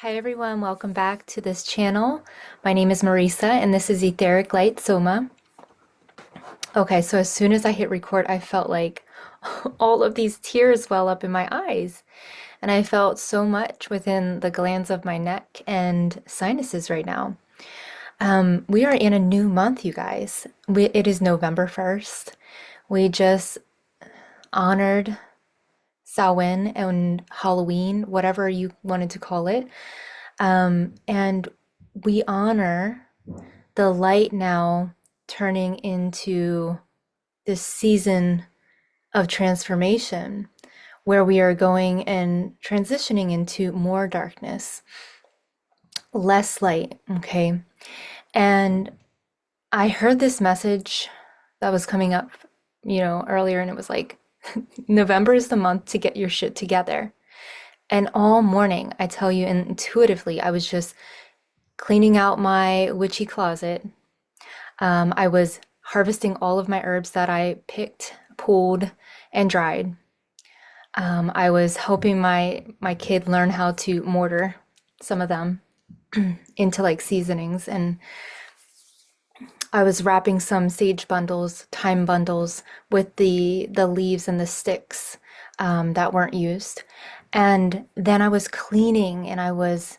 Hi everyone, welcome back to this channel. My name is Marisa and this is Etheric Light Soma. Okay, so as soon as I hit record, I felt like all of these tears well up in my eyes. And I felt so much within the glands of my neck and sinuses right now. We are in a new month, you guys. It is November 1st. We just honored Samhain and Halloween, whatever you wanted to call it. And we honor the light now turning into this season of transformation where we are going and transitioning into more darkness, less light, okay? And I heard this message that was coming up, earlier, and it was like, November is the month to get your shit together. And all morning, I tell you, intuitively, I was just cleaning out my witchy closet. I was harvesting all of my herbs that I picked, pulled, and dried. I was helping my kid learn how to mortar some of them into like seasonings, and I was wrapping some sage bundles, thyme bundles with the leaves and the sticks that weren't used. And then I was cleaning and I was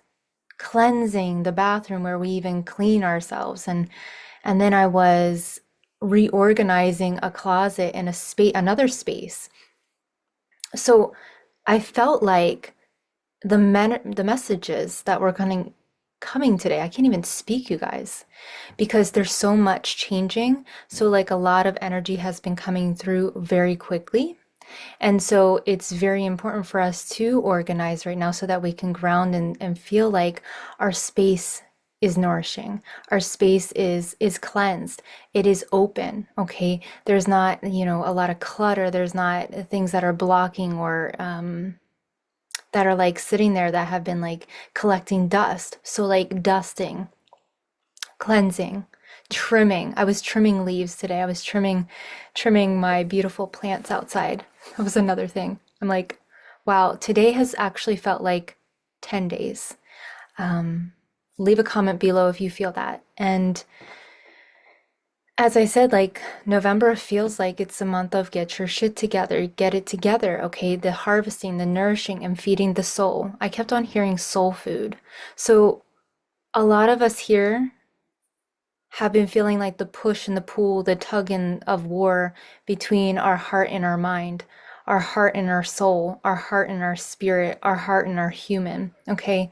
cleansing the bathroom where we even clean ourselves. And then I was reorganizing a closet in a space, another space. So I felt like the messages that were coming today, I can't even speak, you guys, because there's so much changing. So like a lot of energy has been coming through very quickly. And so it's very important for us to organize right now so that we can ground and feel like our space is nourishing. Our space is cleansed. It is open, okay? There's not, a lot of clutter. There's not things that are blocking or that are like sitting there that have been like collecting dust. So like dusting, cleansing, trimming. I was trimming leaves today. I was trimming my beautiful plants outside. That was another thing. I'm like, wow, today has actually felt like 10 days. Leave a comment below if you feel that. And as I said, like November feels like it's a month of get your shit together, get it together, okay? The harvesting, the nourishing, and feeding the soul. I kept on hearing soul food. So a lot of us here have been feeling like the push and the pull, the tug in of war between our heart and our mind, our heart and our soul, our heart and our spirit, our heart and our human. Okay.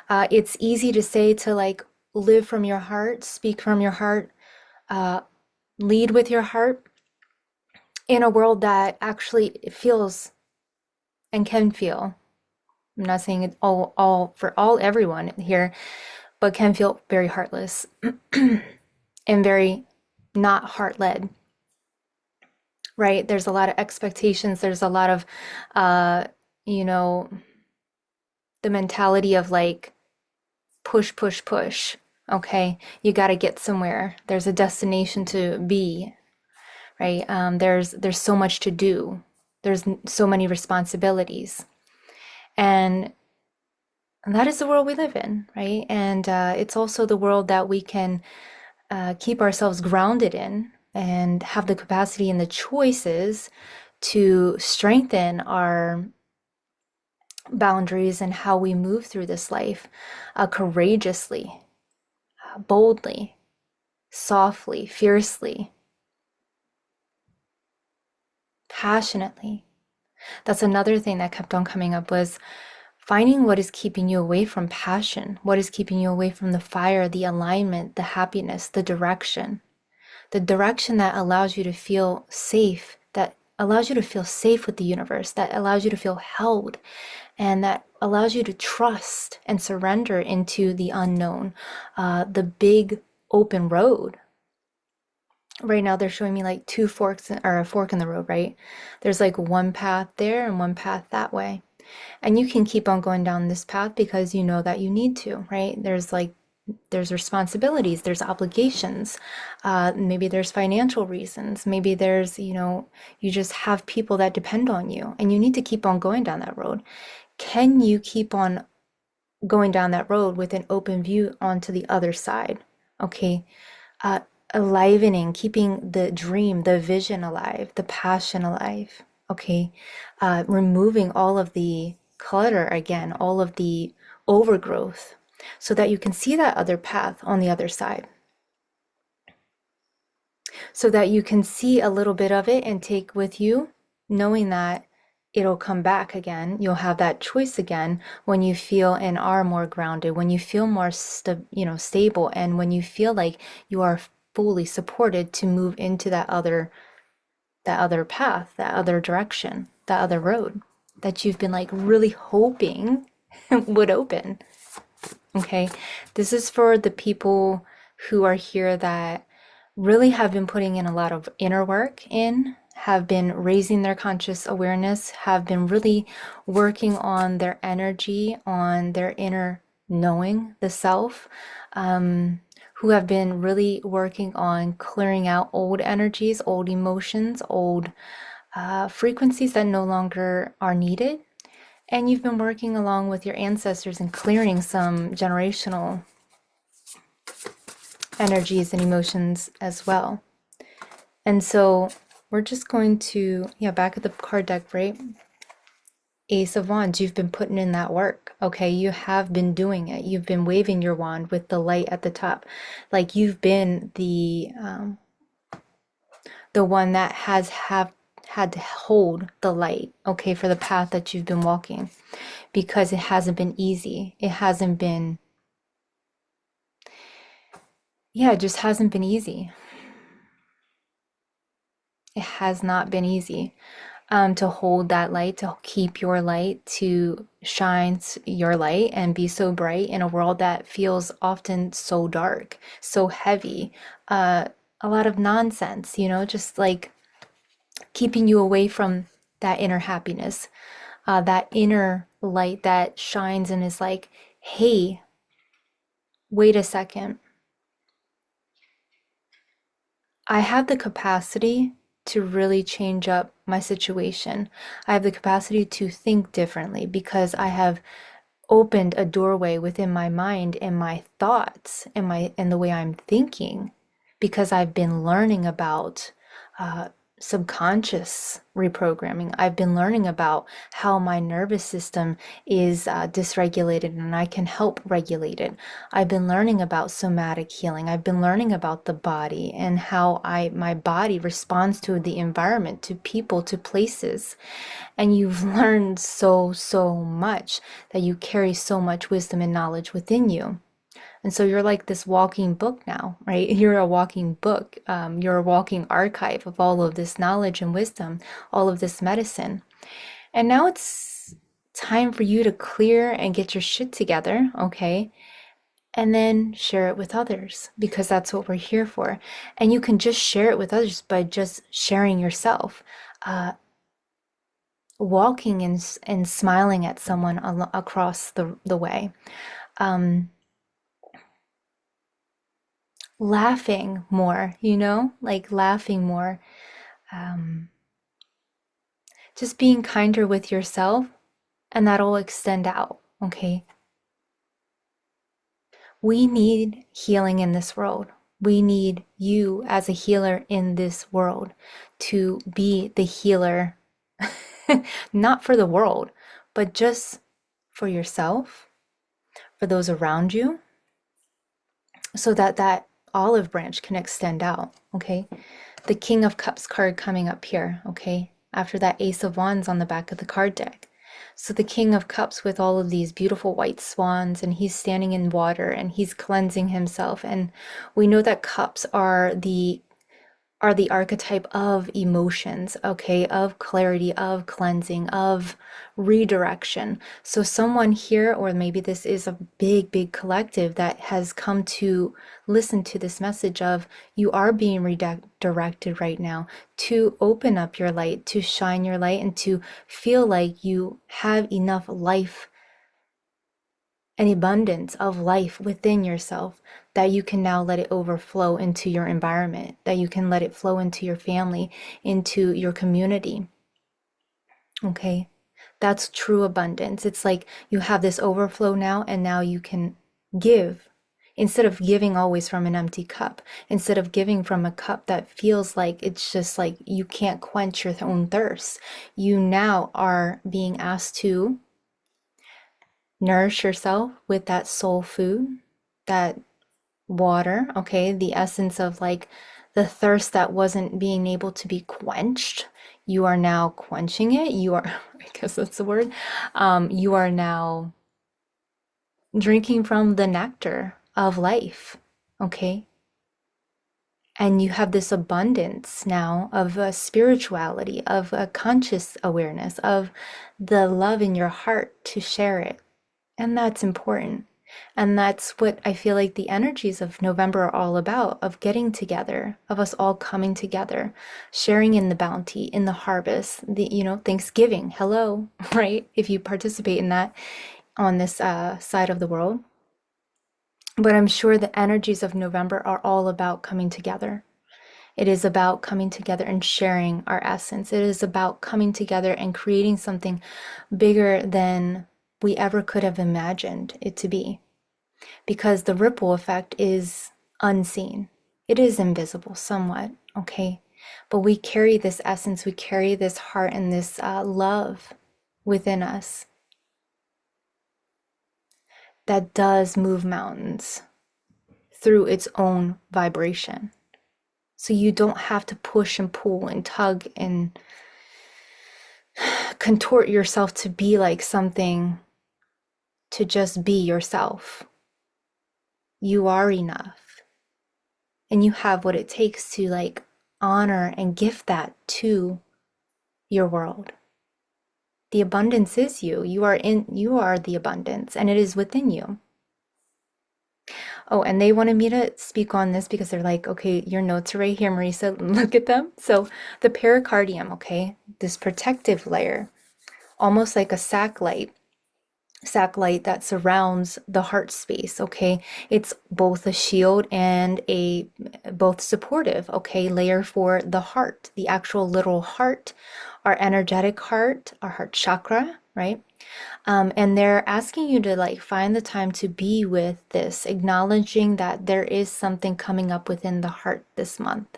It's easy to say to like live from your heart, speak from your heart, uh, lead with your heart in a world that actually feels and can feel. I'm not saying it all for all everyone here, but can feel very heartless and very not heart led, right? There's a lot of expectations. There's a lot of, uh, you know, the mentality of like push, push, push. Okay, you got to get somewhere. There's a destination to be, right? There's so much to do. There's so many responsibilities, and that is the world we live in, right? And it's also the world that we can keep ourselves grounded in and have the capacity and the choices to strengthen our boundaries and how we move through this life courageously, boldly, softly, fiercely, passionately. That's another thing that kept on coming up was finding what is keeping you away from passion, what is keeping you away from the fire, the alignment, the happiness, the direction that allows you to feel safe, that allows you to feel safe with the universe, that allows you to feel held, and that allows you to trust and surrender into the unknown, the big open road. Right now, they're showing me like two forks or a fork in the road, right? There's like one path there and one path that way. And you can keep on going down this path because you know that you need to, right? There's responsibilities, there's obligations, maybe there's financial reasons, maybe there's, you just have people that depend on you and you need to keep on going down that road. Can you keep on going down that road with an open view onto the other side. Okay. Uh, Alivening, keeping the dream, the vision alive, the passion alive. Okay. Removing all of the clutter again, all of the overgrowth, so that you can see that other path on the other side. So that you can see a little bit of it and take with you, knowing that it'll come back again. You'll have that choice again when you feel and are more grounded, when you feel more stable, and when you feel like you are fully supported to move into that other path, that other direction, that other road that you've been like really hoping would open. Okay, this is for the people who are here that really have been putting in a lot of inner work in, have been raising their conscious awareness, have been really working on their energy, on their inner knowing, the self, who have been really working on clearing out old energies, old emotions, old frequencies that no longer are needed. And you've been working along with your ancestors and clearing some generational energies and emotions as well. And so we're just going to, yeah, back at the card deck, right? Ace of Wands, you've been putting in that work. Okay, you have been doing it. You've been waving your wand with the light at the top. Like you've been the one that have had to hold the light, okay, for the path that you've been walking, because it hasn't been easy. It hasn't been, yeah, it just hasn't been easy. It has not been easy to hold that light, to keep your light, to shine your light and be so bright in a world that feels often so dark, so heavy, a lot of nonsense, just like keeping you away from that inner happiness, that inner light that shines and is like, hey, wait a second. I have the capacity to really change up my situation. I have the capacity to think differently because I have opened a doorway within my mind and my thoughts and the way I'm thinking, because I've been learning about subconscious reprogramming. I've been learning about how my nervous system is dysregulated and I can help regulate it. I've been learning about somatic healing. I've been learning about the body and how my body responds to the environment, to people, to places. And you've learned so much, that you carry so much wisdom and knowledge within you. And so you're like this walking book now, right? You're a walking book. You're a walking archive of all of this knowledge and wisdom, all of this medicine. And now it's time for you to clear and get your shit together, okay? And then share it with others, because that's what we're here for. And you can just share it with others by just sharing yourself, walking and smiling at someone across the way. Laughing more, like laughing more, just being kinder with yourself, and that'll extend out, okay? We need healing in this world. We need you as a healer in this world to be the healer, not for the world, but just for yourself, for those around you, so that that olive branch can extend out, okay? The King of Cups card coming up here, okay? After that Ace of Wands on the back of the card deck. So the King of Cups with all of these beautiful white swans, and he's standing in water and he's cleansing himself. And we know that cups are the archetype of emotions, okay, of clarity, of cleansing, of redirection. So someone here, or maybe this is a big collective that has come to listen to this message of, you are being redirected right now to open up your light, to shine your light, and to feel like you have enough life, an abundance of life within yourself, that you can now let it overflow into your environment, that you can let it flow into your family, into your community. Okay, That's true abundance. It's like you have this overflow now, and now you can give instead of giving always from an empty cup, instead of giving from a cup that feels like it's just like you can't quench your own thirst. You now are being asked to nourish yourself with that soul food, that water, okay? The essence of like the thirst that wasn't being able to be quenched. You are now quenching it. You are, I guess that's the word. You are now drinking from the nectar of life, okay? And you have this abundance now of spirituality, of a conscious awareness, of the love in your heart to share it. And that's important. And that's what I feel like the energies of November are all about, of getting together, of us all coming together, sharing in the bounty, in the harvest, the, Thanksgiving, hello, right? If you participate in that on this side of the world. But I'm sure the energies of November are all about coming together. It is about coming together and sharing our essence. It is about coming together and creating something bigger than we ever could have imagined it to be. Because the ripple effect is unseen. It is invisible somewhat, okay? But we carry this essence, we carry this heart and this love within us that does move mountains through its own vibration. So you don't have to push and pull and tug and contort yourself to be like something, to just be yourself. You are enough. And you have what it takes to like honor and gift that to your world. The abundance is you. You are the abundance, and it is within you. Oh, and they wanted me to speak on this because they're like, okay, your notes are right here, Marisa, look at them. So the pericardium, okay, this protective layer, almost like a sac light that surrounds the heart space, okay? It's both a shield and a both supportive, okay, layer for the heart, the actual literal heart, our energetic heart, our heart chakra, right? And they're asking you to like find the time to be with this, acknowledging that there is something coming up within the heart this month.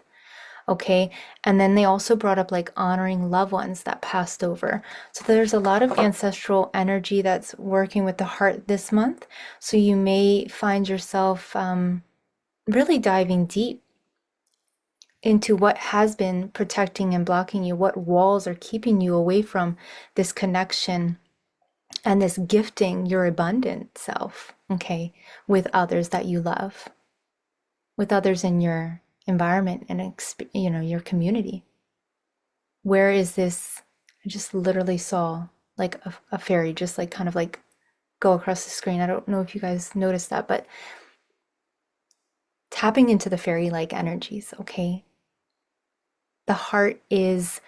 Okay. And then they also brought up like honoring loved ones that passed over. So there's a lot of ancestral energy that's working with the heart this month. So you may find yourself really diving deep into what has been protecting and blocking you, what walls are keeping you away from this connection and this gifting your abundant self, okay, with others that you love, with others in your environment and your community. Where is this? I just literally saw like a fairy just like kind of like go across the screen. I don't know if you guys noticed that, but tapping into the fairy-like energies, okay? The heart is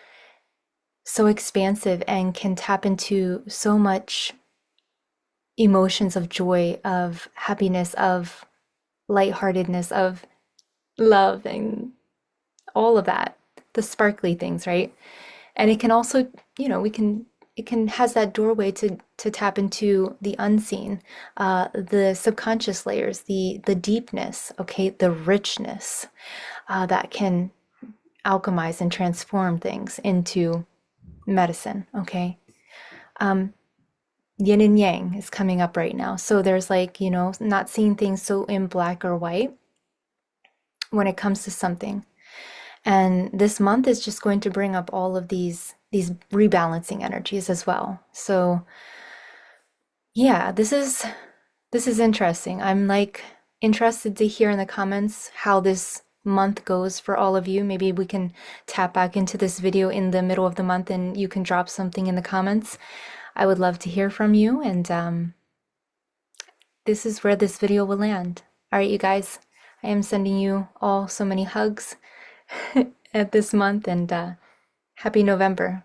so expansive and can tap into so much emotions of joy, of happiness, of lightheartedness, of love, and all of that, the sparkly things, right? And it can also, it can has that doorway to tap into the unseen, the subconscious layers, the deepness, okay, the richness that can alchemize and transform things into medicine, okay? Yin and yang is coming up right now. So there's like, not seeing things so in black or white when it comes to something. And this month is just going to bring up all of these rebalancing energies as well. So yeah, this is interesting. I'm like interested to hear in the comments how this month goes for all of you. Maybe we can tap back into this video in the middle of the month and you can drop something in the comments. I would love to hear from you, and this is where this video will land. All right, you guys, I am sending you all so many hugs at this month, and happy November.